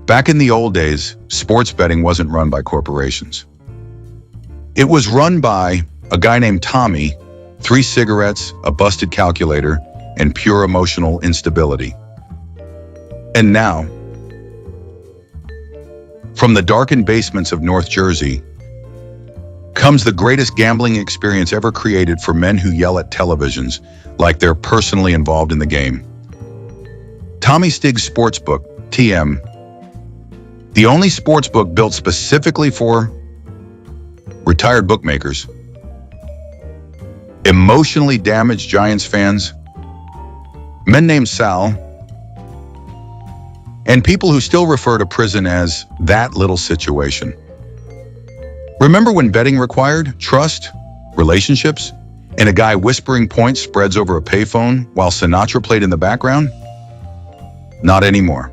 Back in the old days, sports betting wasn't run by corporations. It was run by a guy named Tommy, 3 cigarettes, a busted calculator, and pure emotional instability. And now, from the darkened basements of North Jersey, comes the greatest gambling experience ever created for men who yell at televisions like they're personally involved in the game. Tommy Stigs Sportsbook, TM, the only sportsbook built specifically for retired bookmakers, emotionally damaged Giants fans, men named Sal, and people who still refer to prison as that little situation. Remember when betting required trust, relationships, and a guy whispering point spreads over a payphone while Sinatra played in the background? Not anymore.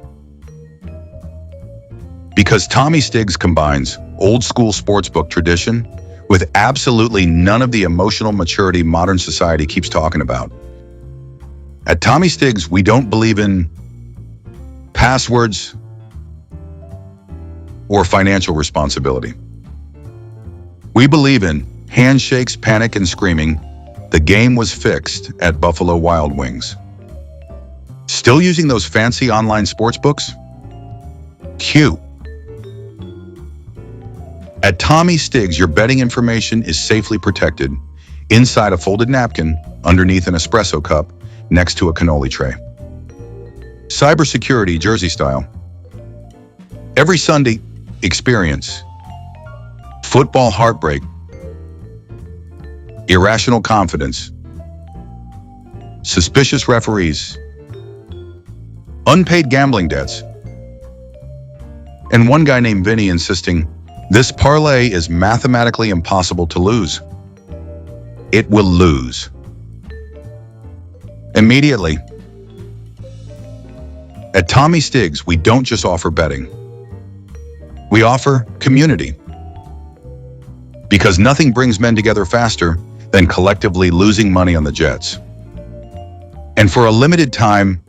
Because Tommy Stigs combines old school sportsbook tradition with absolutely none of the emotional maturity modern society keeps talking about. At Tommy Stigs, we don't believe in passwords or financial responsibility. We believe in handshakes, panic, and screaming. The game was fixed at Buffalo Wild Wings. Still using those fancy online sports books? Cute. At Tommy Stigs, your betting information is safely protected inside a folded napkin, underneath an espresso cup, next to a cannoli tray. Cybersecurity, Jersey style. Every Sunday, experience football heartbreak, irrational confidence, suspicious referees, unpaid gambling debts, and one guy named Vinny insisting this parlay is mathematically impossible to lose. It will lose. Immediately. At Tommy Stigs, we don't just offer betting. We offer community. Because nothing brings men together faster than collectively losing money on the Jets. And for a limited time,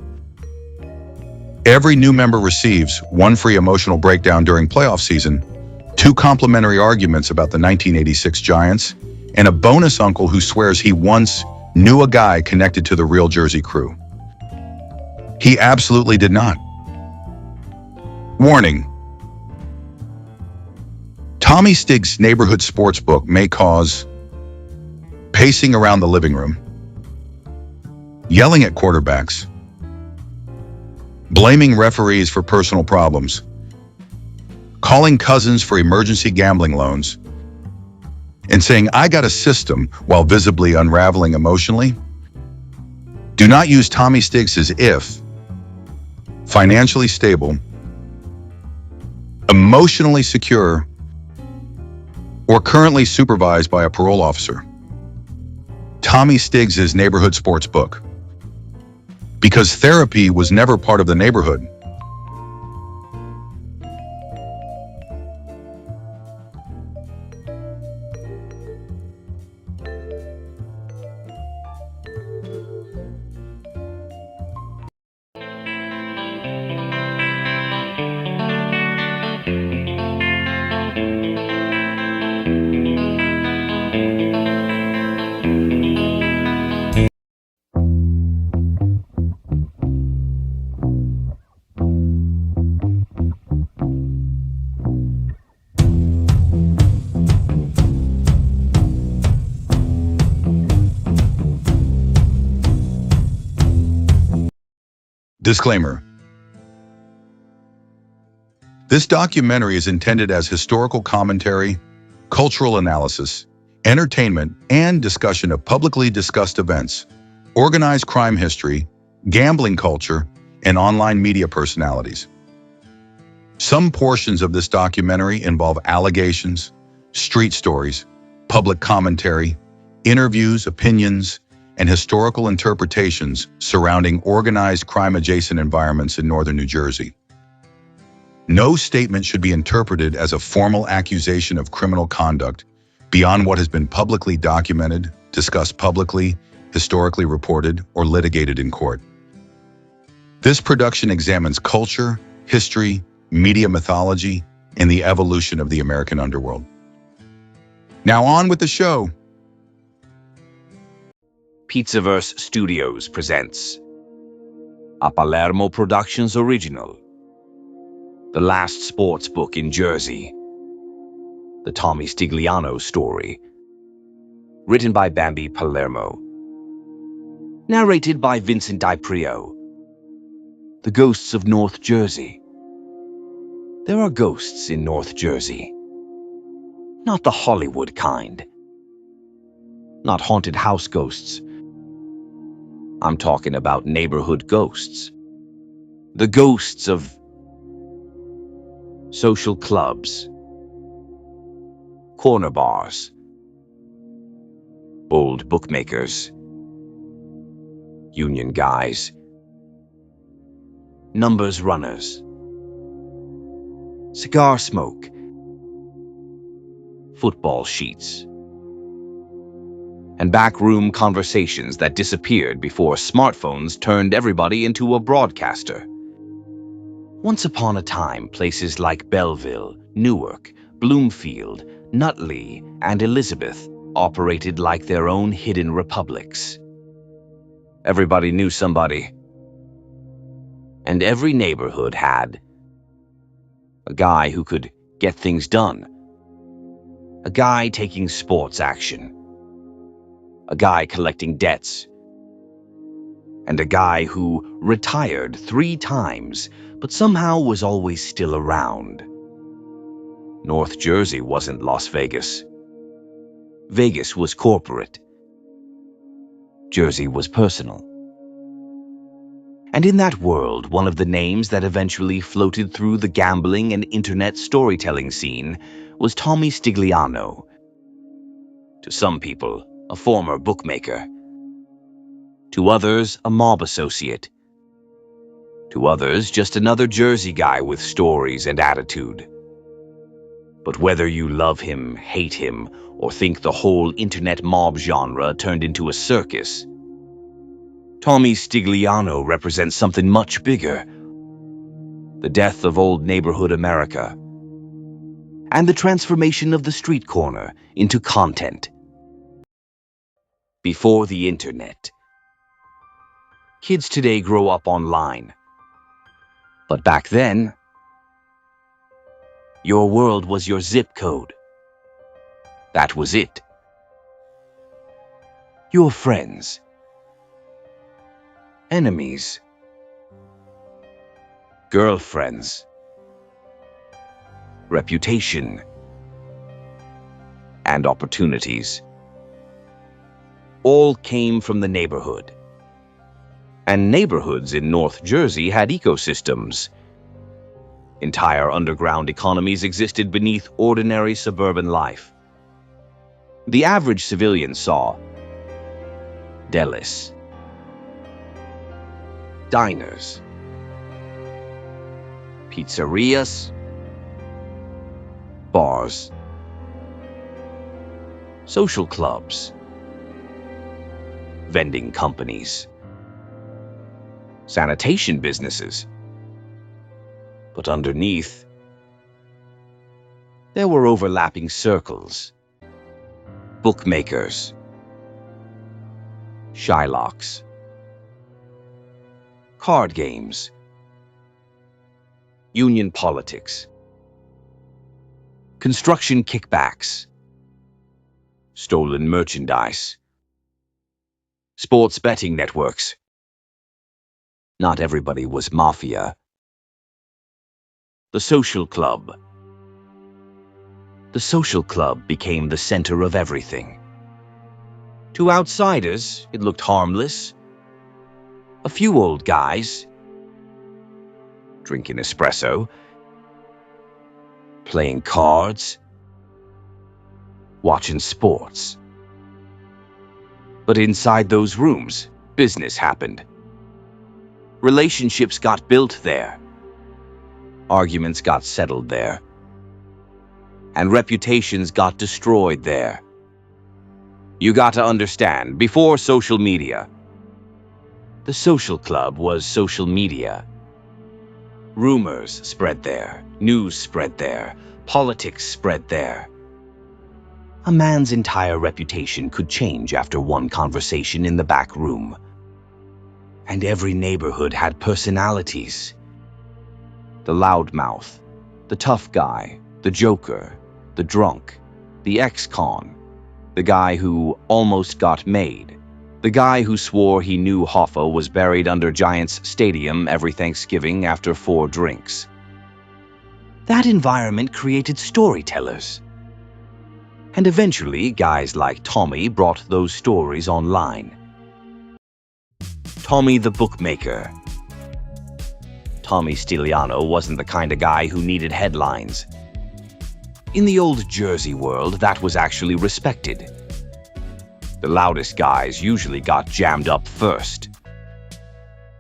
every new member receives 1 free emotional breakdown during playoff season, 2 complimentary arguments about the 1986 Giants, and a bonus uncle who swears he once knew a guy connected to the real Jersey crew. He absolutely did not. Warning. Tommy Stigs' neighborhood sportsbook may cause pacing around the living room, yelling at quarterbacks, blaming referees for personal problems, calling cousins for emergency gambling loans, and saying, "I got a system," while visibly unraveling emotionally. Do not use Tommy Stigs as if financially stable, emotionally secure, or currently supervised by a parole officer. Tommy Stigs is neighborhood sports book. Because therapy was never part of the neighborhood. Disclaimer. This documentary is intended as historical commentary, cultural analysis, entertainment, and discussion of publicly discussed events, organized crime history, gambling culture, and online media personalities. Some portions of this documentary involve allegations, street stories, public commentary, interviews, opinions, and historical interpretations surrounding organized crime-adjacent environments in northern New Jersey. No statement should be interpreted as a formal accusation of criminal conduct beyond what has been publicly documented, discussed publicly, historically reported, or litigated in court. This production examines culture, history, media mythology, and the evolution of the American underworld. Now on with the show. Pizzaverse Studios presents a Palermo Productions original, The Last Sportsbook in Jersey, the Tommy Stigliano story, written by Bambi Palermo, narrated by Vincent DiPrio. The Ghosts of North Jersey. There are ghosts in North Jersey. Not the Hollywood kind. Not haunted house ghosts. I'm talking about neighborhood ghosts. The ghosts of social clubs, corner bars, old bookmakers, union guys, numbers runners, cigar smoke, football sheets, and backroom conversations that disappeared before smartphones turned everybody into a broadcaster. Once upon a time, places like Belleville, Newark, Bloomfield, Nutley, and Elizabeth operated like their own hidden republics. Everybody knew somebody, and every neighborhood had a guy who could get things done, a guy taking sports action, a guy collecting debts, and a guy who retired 3 times but somehow was always still around. North Jersey wasn't Las Vegas. Vegas was corporate. Jersey was personal. And in that world, one of the names that eventually floated through the gambling and internet storytelling scene was Tommy Stigliano. To some people, a former bookmaker. To others, a mob associate. To others, just another Jersey guy with stories and attitude. But whether you love him, hate him, or think the whole internet mob genre turned into a circus, Tommy Stigliano represents something much bigger. The death of old neighborhood America, and the transformation of the street corner into content. Before the internet, kids today grow up online. But back then, your world was your zip code. That was it. Your friends, enemies, girlfriends, reputation, and opportunities all came from the neighborhood. And neighborhoods in North Jersey had ecosystems. Entire underground economies existed beneath ordinary suburban life. The average civilian saw delis, diners, pizzerias, bars, social clubs, vending companies, sanitation businesses. But underneath, there were overlapping circles, bookmakers, Shylocks, card games, union politics, construction kickbacks, stolen merchandise, sports betting networks. Not everybody was mafia. The social club. The social club became the center of everything. To outsiders, it looked harmless. A few old guys, drinking espresso, playing cards, watching sports. But inside those rooms, business happened. Relationships got built there. Arguments got settled there. And reputations got destroyed there. You got to understand, before social media, the social club was social media. Rumors spread there, news spread there, politics spread there. A man's entire reputation could change after one conversation in the back room. And every neighborhood had personalities. The loudmouth, the tough guy, the joker, the drunk, the ex-con, the guy who almost got made, the guy who swore he knew Hoffa was buried under Giants Stadium every Thanksgiving after 4 drinks. That environment created storytellers. And eventually, guys like Tommy brought those stories online. Tommy the bookmaker. Tommy Stigliano wasn't the kind of guy who needed headlines. In the old Jersey world, that was actually respected. The loudest guys usually got jammed up first.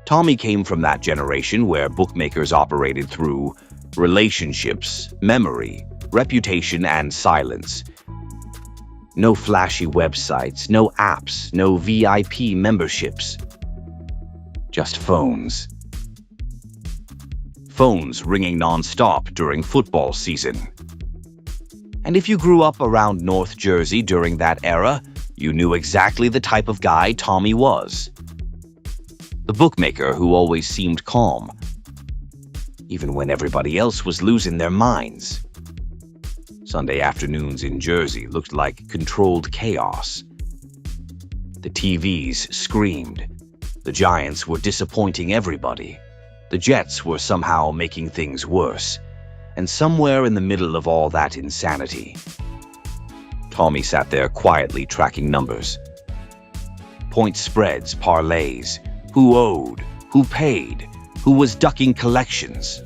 Tommy came from that generation where bookmakers operated through relationships, memory, reputation, and silence. No flashy websites, no apps, no VIP memberships. Just phones. Phones ringing non-stop during football season. And if you grew up around North Jersey during that era, you knew exactly the type of guy Tommy was. The bookmaker who always seemed calm, even when everybody else was losing their minds. Sunday afternoons in Jersey looked like controlled chaos. The TVs screamed. The Giants were disappointing everybody. The Jets were somehow making things worse. And somewhere in the middle of all that insanity, Tommy sat there quietly tracking numbers. Point spreads, parlays, who owed, who paid, who was ducking collections.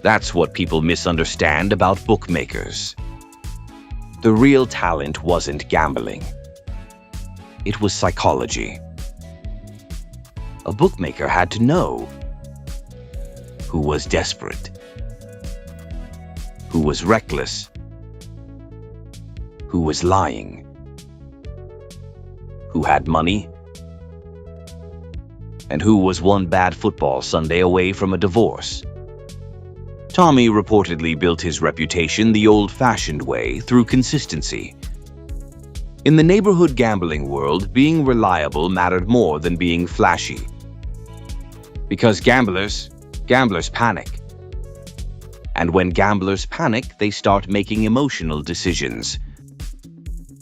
That's what people misunderstand about bookmakers. The real talent wasn't gambling. It was psychology. A bookmaker had to know who was desperate, who was reckless, who was lying, who had money, and who was one bad football Sunday away from a divorce. Tommy reportedly built his reputation the old-fashioned way through consistency. In the neighborhood gambling world, being reliable mattered more than being flashy. Because gamblers panic. And when gamblers panic, they start making emotional decisions.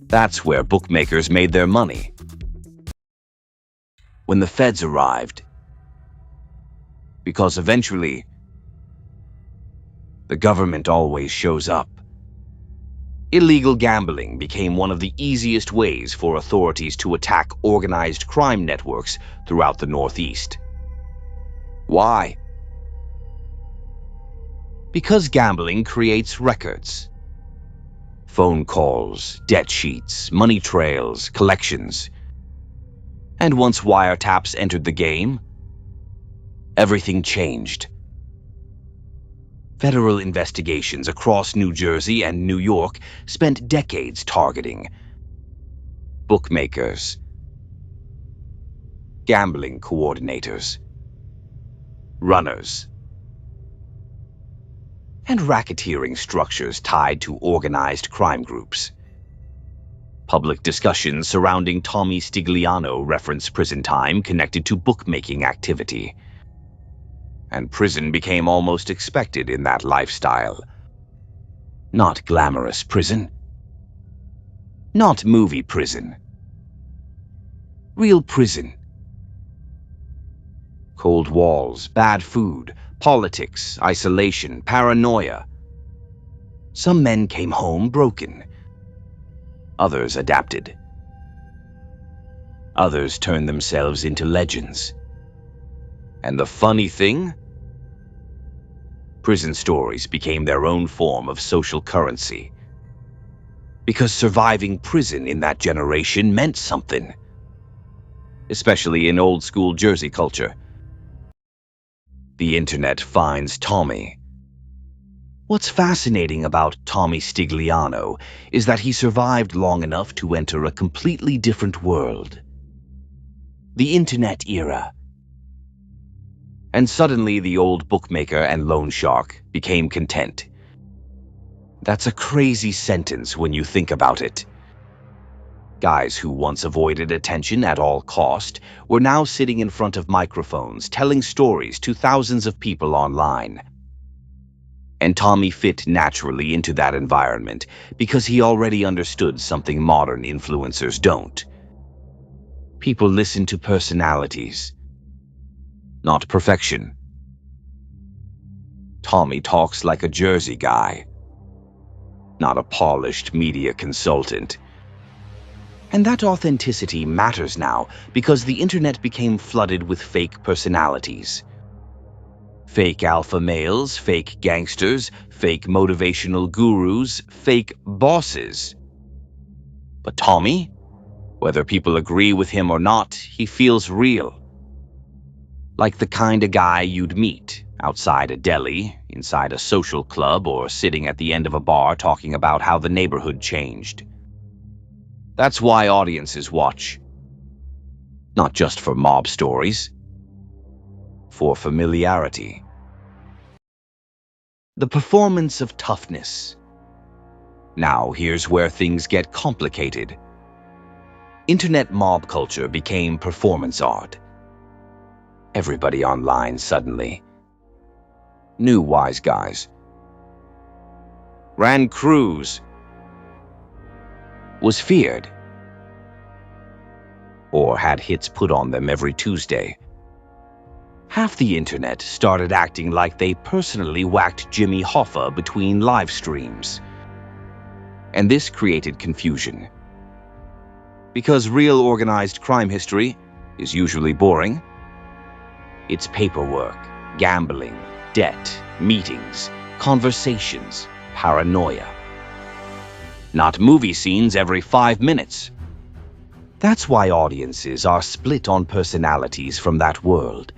That's where bookmakers made their money. When the feds arrived. Because eventually, the government always shows up. Illegal gambling became one of the easiest ways for authorities to attack organized crime networks throughout the Northeast. Why? Because gambling creates records. Phone calls, debt sheets, money trails, collections. And once wiretaps entered the game, everything changed. Federal investigations across New Jersey and New York spent decades targeting bookmakers, gambling coordinators, runners, and racketeering structures tied to organized crime groups. Public discussions surrounding Tommy Stigliano reference prison time connected to bookmaking activity. And prison became almost expected in that lifestyle. Not glamorous prison. Not movie prison. Real prison. Cold walls, bad food, politics, isolation, paranoia. Some men came home broken. Others adapted. Others turned themselves into legends. And the funny thing? Prison stories became their own form of social currency. Because surviving prison in that generation meant something. Especially in old-school Jersey culture. The internet finds Tommy. What's fascinating about Tommy Stigliano is that he survived long enough to enter a completely different world. The internet era. And suddenly the old bookmaker and loan shark became content. That's a crazy sentence when you think about it. Guys who once avoided attention at all cost were now sitting in front of microphones telling stories to thousands of people online. And Tommy fit naturally into that environment because he already understood something modern influencers don't. People listen to personalities, not perfection. Tommy talks like a Jersey guy, not a polished media consultant. And that authenticity matters now because the internet became flooded with fake personalities. Fake alpha males, fake gangsters, fake motivational gurus, fake bosses. But Tommy, whether people agree with him or not, he feels real. Like the kind of guy you'd meet outside a deli, inside a social club, or sitting at the end of a bar talking about how the neighborhood changed. That's why audiences watch. Not just for mob stories, for familiarity. The performance of toughness. Now here's where things get complicated. Internet mob culture became performance art. Everybody online suddenly knew wise guys, ran crews, was feared, or had hits put on them every Tuesday. Half the internet started acting like they personally whacked Jimmy Hoffa between live streams. And this created confusion. Because real organized crime history is usually boring. It's paperwork, gambling, debt, meetings, conversations, paranoia. Not movie scenes every 5 minutes. That's why audiences are split on personalities from that world.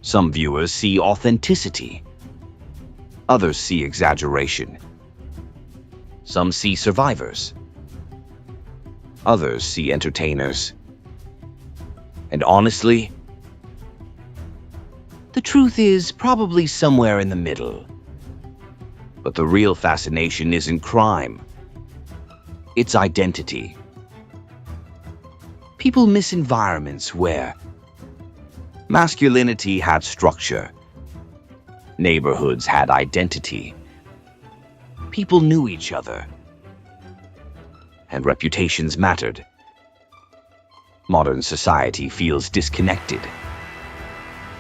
Some viewers see authenticity. Others see exaggeration. Some see survivors. Others see entertainers. And honestly, the truth is probably somewhere in the middle. But the real fascination isn't crime. It's identity. People miss environments where masculinity had structure. Neighborhoods had identity. People knew each other. And reputations mattered. Modern society feels disconnected.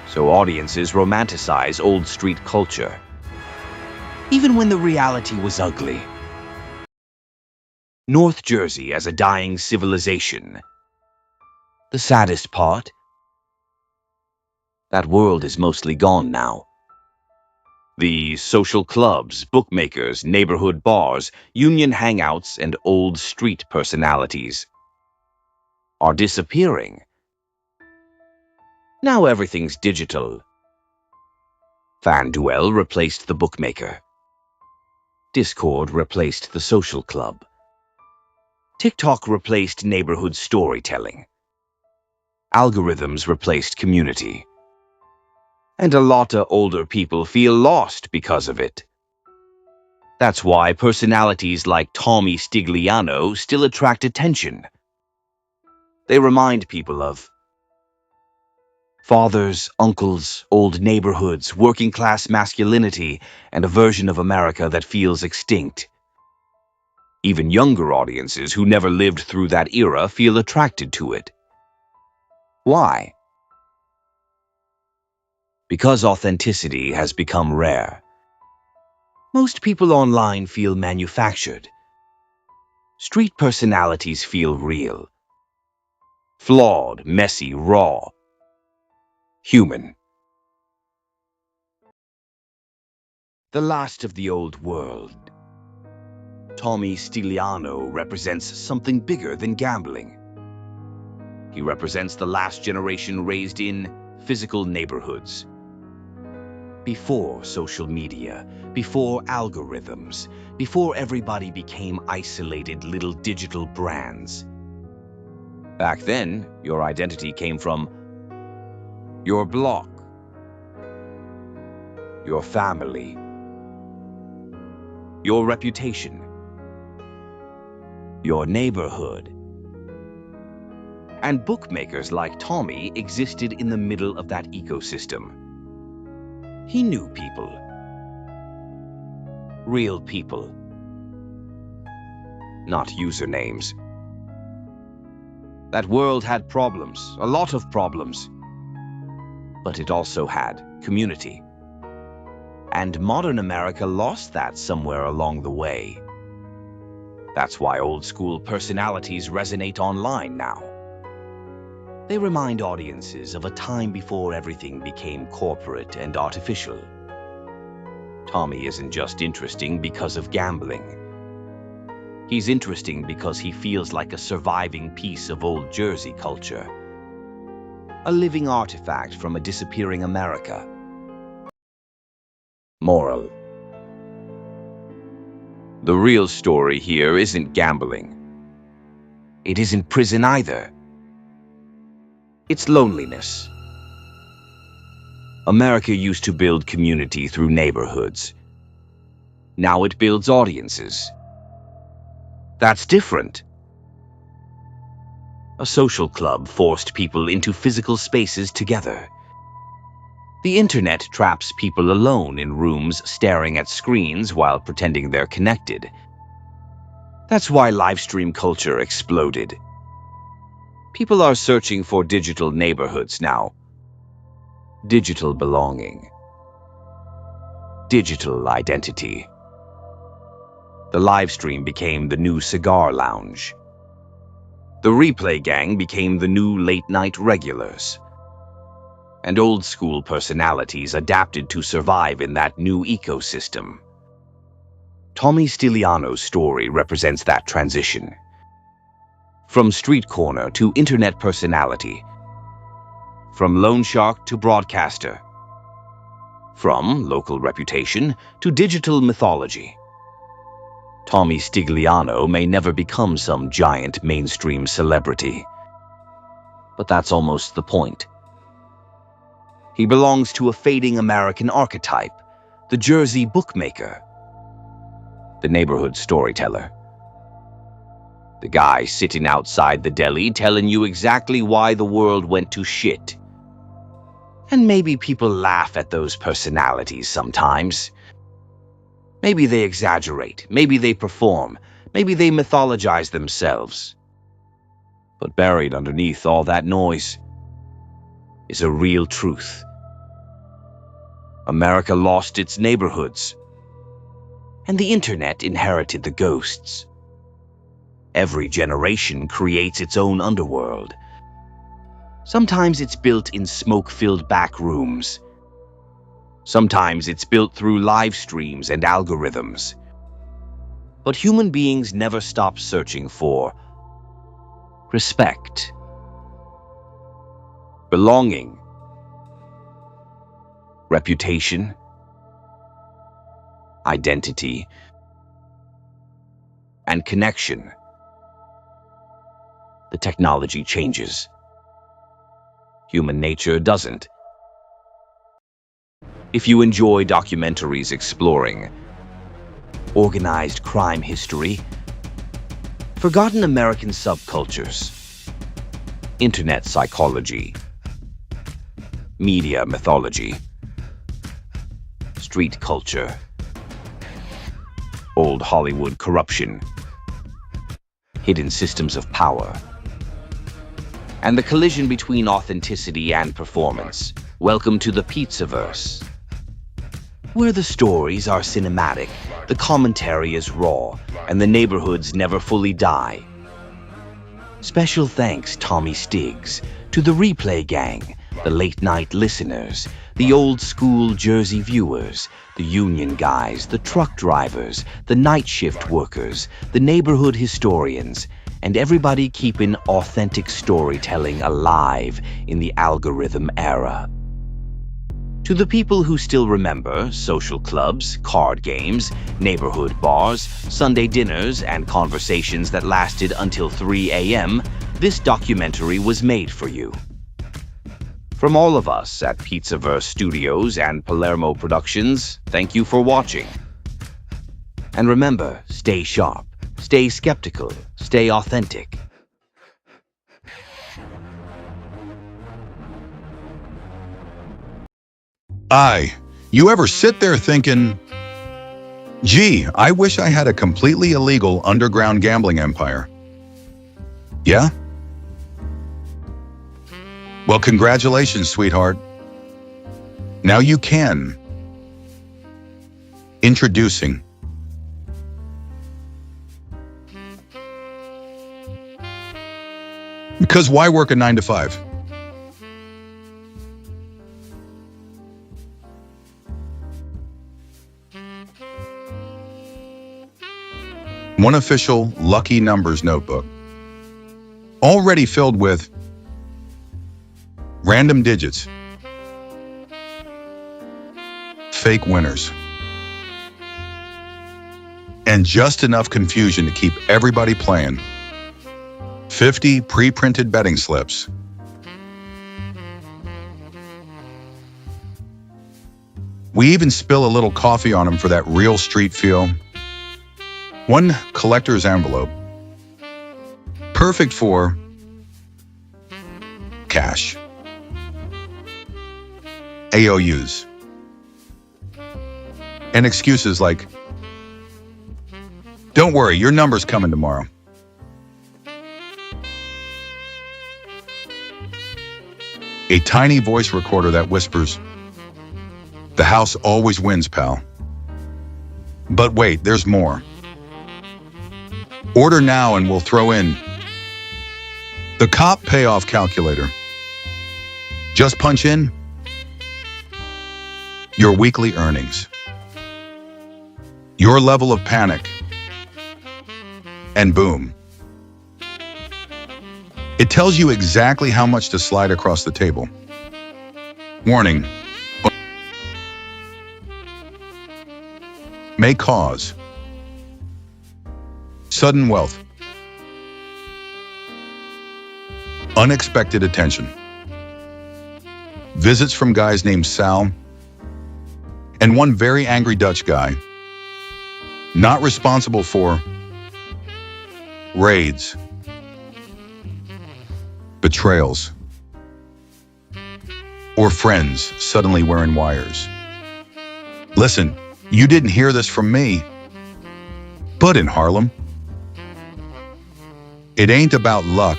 So audiences romanticize old street culture, even when the reality was ugly. North Jersey as a dying civilization. The saddest part? That world is mostly gone now. The social clubs, bookmakers, neighborhood bars, union hangouts, and old street personalities are disappearing. Now everything's digital. FanDuel replaced the bookmaker. Discord replaced the social club. TikTok replaced neighborhood storytelling. Algorithms replaced community. And a lot of older people feel lost because of it. That's why personalities like Tommy Stigliano still attract attention. They remind people of fathers, uncles, old neighborhoods, working-class masculinity, and a version of America that feels extinct. Even younger audiences who never lived through that era feel attracted to it. Why? Because authenticity has become rare. Most people online feel manufactured. Street personalities feel real. Flawed, messy, raw. Human. The last of the old world. Tommy Stigliano represents something bigger than gambling. He represents the last generation raised in physical neighborhoods. Before social media, before algorithms, before everybody became isolated little digital brands. Back then, your identity came from your block, your family, your reputation, your neighborhood. And bookmakers like Tommy existed in the middle of that ecosystem. He knew people. Real people. Not usernames. That world had problems, a lot of problems. But it also had community. And modern America lost that somewhere along the way. That's why old-school personalities resonate online now. They remind audiences of a time before everything became corporate and artificial. Tommy isn't just interesting because of gambling. He's interesting because he feels like a surviving piece of old Jersey culture. A living artifact from a disappearing America. Moral. The real story here isn't gambling. It isn't prison either. It's loneliness. America used to build community through neighborhoods. Now it builds audiences. That's different. A social club forced people into physical spaces together. The internet traps people alone in rooms staring at screens while pretending they're connected. That's why livestream culture exploded. People are searching for digital neighborhoods now. Digital belonging. Digital identity. The livestream became the new cigar lounge. The replay gang became the new late-night regulars. And old-school personalities adapted to survive in that new ecosystem. Tommy Stigliano's story represents that transition. From street corner to internet personality. From loan shark to broadcaster. From local reputation to digital mythology. Tommy Stigliano may never become some giant mainstream celebrity. But that's almost the point. He belongs to a fading American archetype, the Jersey bookmaker, the neighborhood storyteller. The guy sitting outside the deli telling you exactly why the world went to shit. And maybe people laugh at those personalities sometimes. Maybe they exaggerate, maybe they perform, maybe they mythologize themselves. But buried underneath all that noise is a real truth. America lost its neighborhoods, and the internet inherited the ghosts. Every generation creates its own underworld. Sometimes it's built in smoke-filled back rooms. Sometimes it's built through live streams and algorithms. But human beings never stop searching for respect, belonging, reputation, identity, and connection. The technology changes. Human nature doesn't. If you enjoy documentaries exploring organized crime history, forgotten American subcultures, internet psychology, media mythology, street culture, old Hollywood corruption, hidden systems of power, and the collision between authenticity and performance, welcome to the Pizzaverse. Where the stories are cinematic, the commentary is raw, and the neighborhoods never fully die. Special thanks, Tommy Stigs, to the replay gang, the late-night listeners, the old-school Jersey viewers, the union guys, the truck drivers, the night shift workers, the neighborhood historians, and everybody keeping authentic storytelling alive in the algorithm era. To the people who still remember social clubs, card games, neighborhood bars, Sunday dinners, and conversations that lasted until 3 a.m., this documentary was made for you. From all of us at Pizzaverse Studios and Palermo Productions, thank you for watching. And remember, stay sharp, stay skeptical, stay authentic. You ever sit there thinking, gee, I wish I had a completely illegal underground gambling empire? Yeah? Well, congratulations, sweetheart. Now you can. Introducing Because why work a 9 to 5? One official lucky numbers notebook, already filled with random digits, fake winners, and just enough confusion to keep everybody playing. 50 pre-printed betting slips. We even spill a little coffee on them for that real street feel. One collector's envelope, perfect for cash, AOUs, and excuses like, don't worry, your number's coming tomorrow. A tiny voice recorder that whispers, the house always wins, pal. But wait, there's more. Order now and we'll throw in the cop payoff calculator. Just punch in your weekly earnings, your level of panic, and boom. It tells you exactly how much to slide across the table. Warning. May cause sudden wealth, unexpected attention, visits from guys named Sal, and one very angry Dutch guy, not responsible for raids, betrayals, or friends suddenly wearing wires. Listen, you didn't hear this from me, but in Harlem, it ain't about luck.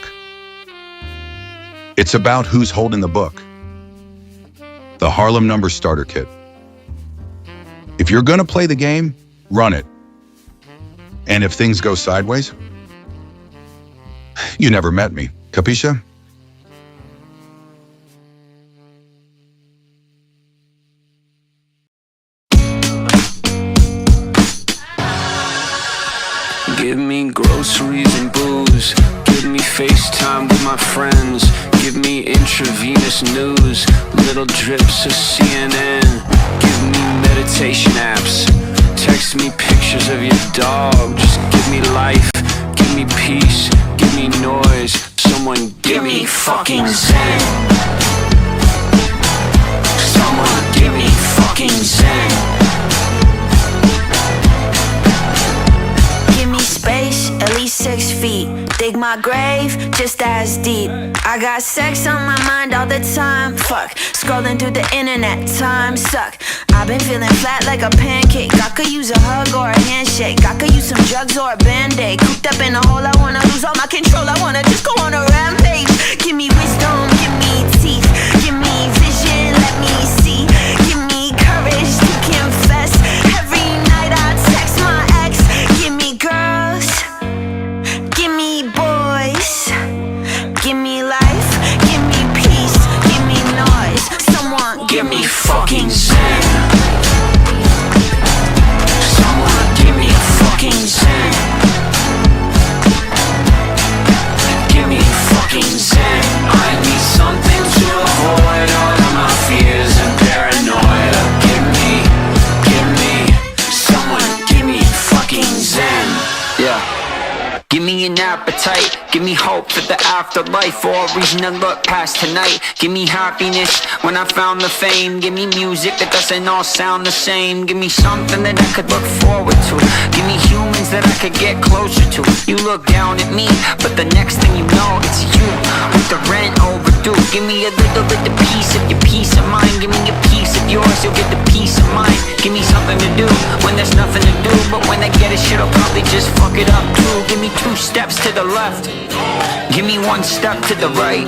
It's about who's holding the book. The Harlem Numbers Starter Kit. If you're gonna play the game, run it. And if things go sideways, you never met me. Capisce? Give me groceries and booze. Give me FaceTime with my friends. Give me intravenous news. Little drips of CNN. Give me meditation apps. Text me pictures of your dog. Just give me life. Give me peace. Give me noise. Someone give me fucking zen. Someone give me fucking zen. Space, at least 6 feet. Dig my grave, just as deep. I got sex on my mind all the time. Fuck, scrolling through the internet, time suck. I've been feeling flat like a pancake. I could use a hug or a handshake. I could use some drugs or a band-aid. Cooped up in a hole, I wanna lose all my control. I wanna just go on a rampage. Give me wisdom, give me teeth. Give me vision, let me see. Give me courage to confess. Every night I text my ex. Give me girls, give me boys. Give me life, give me peace. Give me noise, someone give me fucking zen. Someone give me fucking zen. Give me fucking zen. I need something to Give me an appetite, give me hope for the afterlife, or a reason to look past tonight. Give me happiness when I found the fame. Give me music that doesn't all sound the same. Give me something that I could look forward to. Give me humans that I could get closer to. You look down at me, but the next thing you know, it's you with the rent overdue. Give me a little bit of piece of your peace of mind. Give me a piece of yours, you'll get the peace of mind. Give me something to do when there's nothing to do, but when I get a shit, I'll probably just fuck it up too. Give me 2 steps to the left, give me 1 step to the right.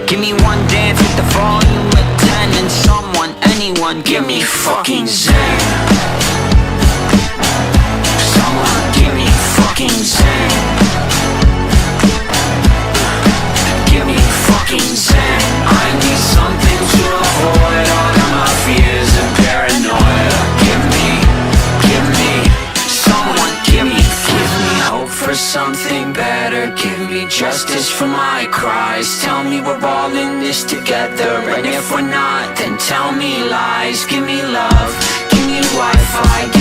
Give me 1 dance with the volume at 10, and someone, anyone, give me fucking zen. Someone give me fucking zen. Give me fucking zen. I need something to avoid all of my fears and paranoia. Someone give me hope for something better. Give me justice for my cries. Tell me we're all in this together, and if we're not, then tell me lies. Give me love, give me Wi-Fi.